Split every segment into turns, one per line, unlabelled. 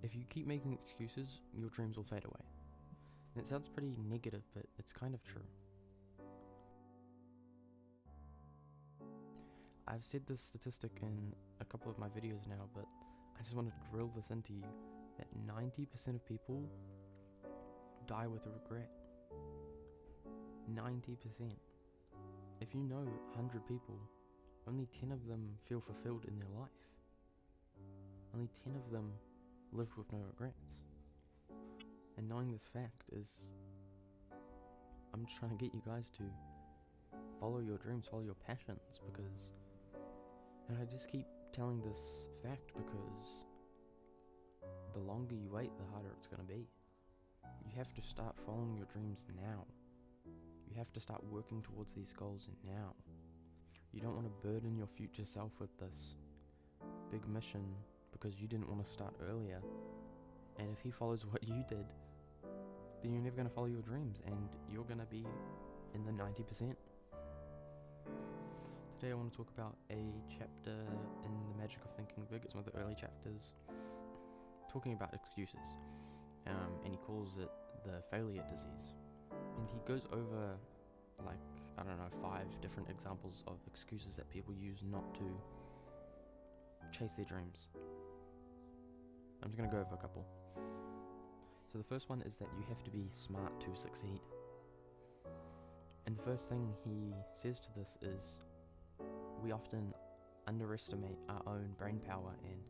If you keep making excuses, your dreams will fade away. And it sounds pretty negative, but it's kind of true. I've said this statistic in a couple of my videos now, but I just want to drill this into you, that 90% of people die with regret. 90%. If you know 100 people, only 10 of them feel fulfilled in their life. Only 10 of them live with no regrets. And knowing this fact is, I'm just trying to get you guys to follow your dreams, follow your passions, because, and I just keep telling this fact because the longer you wait, the harder it's going to be. You have to start following your dreams now. You have to start working towards these goals now. You don't want to burden your future self with this big mission because you didn't want to start earlier. And if he follows what you did, then you're never going to follow your dreams and you're going to be in the 90%. Today I want to talk about a chapter in The Magic of Thinking Big. It's one of the early chapters talking about excuses. And he calls it the failure disease. And he goes over, 5 different examples of excuses that people use not to chase their dreams. I'm just going to go over a couple. So the first one is that you have to be smart to succeed. And the first thing he says to this is, we often underestimate our own brain power and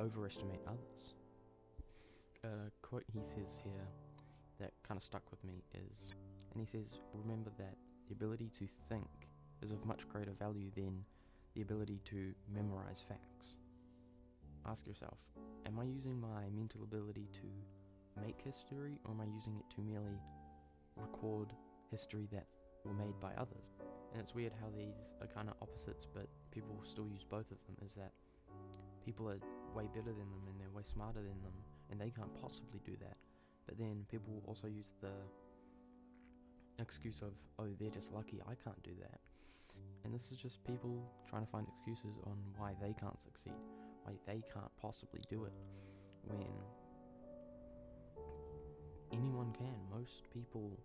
overestimate others. A quote he says here that kind of stuck with me is, and he says, remember that the ability to think is of much greater value than the ability to memorize facts. Ask yourself, am I using my mental ability to make history, or am I using it to merely record history that were made by others? And it's weird how these are kind of opposites, but people still use both of them, is that people are way better than them and they're way smarter than them and they can't possibly do that. But then people will also use the excuse of, oh, they're just lucky, I can't do that. And this is just people trying to find excuses on why they can't succeed, why they can't possibly do it, when anyone can. Most people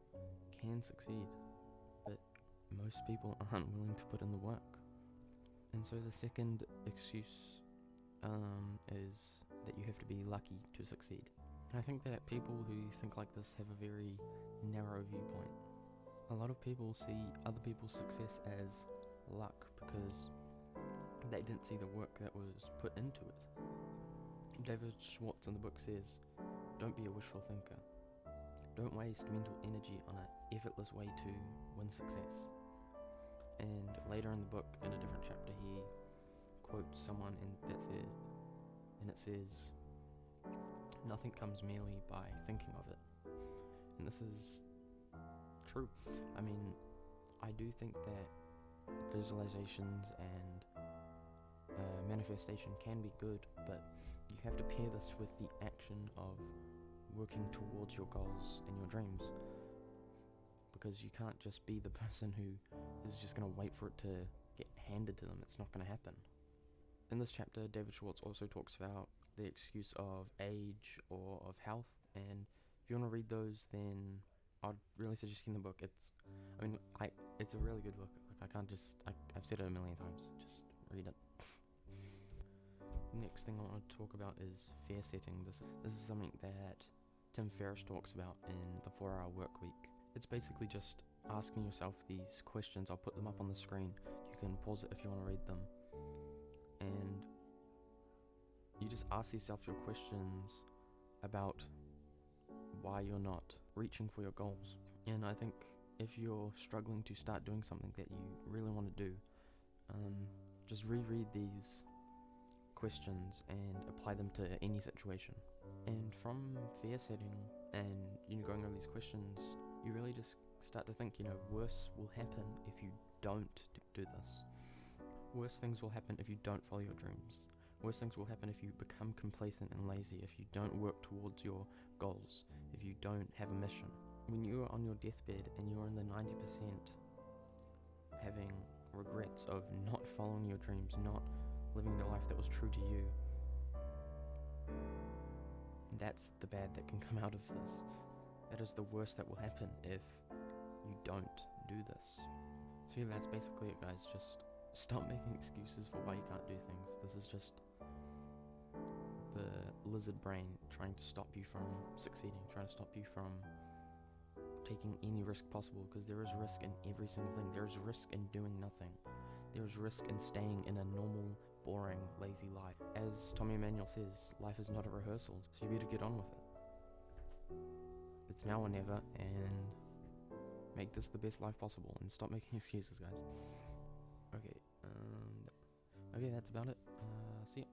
can succeed, but most people aren't willing to put in the work. And so the second excuse is that you have to be lucky to succeed. And I think that people who think like this have a very narrow viewpoint. A lot of people see other people's success as luck because they didn't see the work that was put into it. David Schwartz in the book says, don't be a wishful thinker. Don't waste mental energy on an effortless way to win success. And later in the book, in a different chapter, he quotes someone and it says, nothing comes merely by thinking of it. And this is true. I mean, I do think that visualizations and manifestation can be good, but you have to pair this with the action of working towards your goals and your dreams, because you can't just be the person who is just going to wait for it to get handed to them. It's not going to happen. In this chapter, David Schwartz also talks about the excuse of age or of health, and if you want to read those, then I'd really suggest reading the book. It's a really good book. I've said it a million times. Just read it. Next thing I want to talk about is fear setting. This is something that Tim Ferriss talks about in the 4-Hour Work Week. It's basically just asking yourself these questions. I'll put them up on the screen. You can pause it if you want to read them. And you just ask yourself your questions about why you're not reaching for your goals. And I think if you're struggling to start doing something that you really want to do, just reread these questions and apply them to any situation. And from fear setting and going over these questions, you really just start to think, worse will happen if you don't do this. Worse things will happen if you don't follow your dreams. Worse things will happen if you become complacent and lazy, if you don't work towards your goals, if you don't have a mission. When you're on your deathbed and you're in the 90% having regrets of not following your dreams, not living the life that was true to you, That's the bad that can come out of this. That is the worst that will happen if you don't do this. So yeah, that's basically it, guys. Just stop making excuses for why you can't do things. This is just the lizard brain trying to stop you from succeeding, trying to stop you from taking any risk possible, because there is risk in every single thing. There is risk in doing nothing. There is risk in staying in a normal, boring, lazy life. As Tommy Emmanuel says, life is not a rehearsal, so you better get on with it. It's now or never, and make this the best life possible, and stop making excuses, guys. Okay, that's about it. See ya.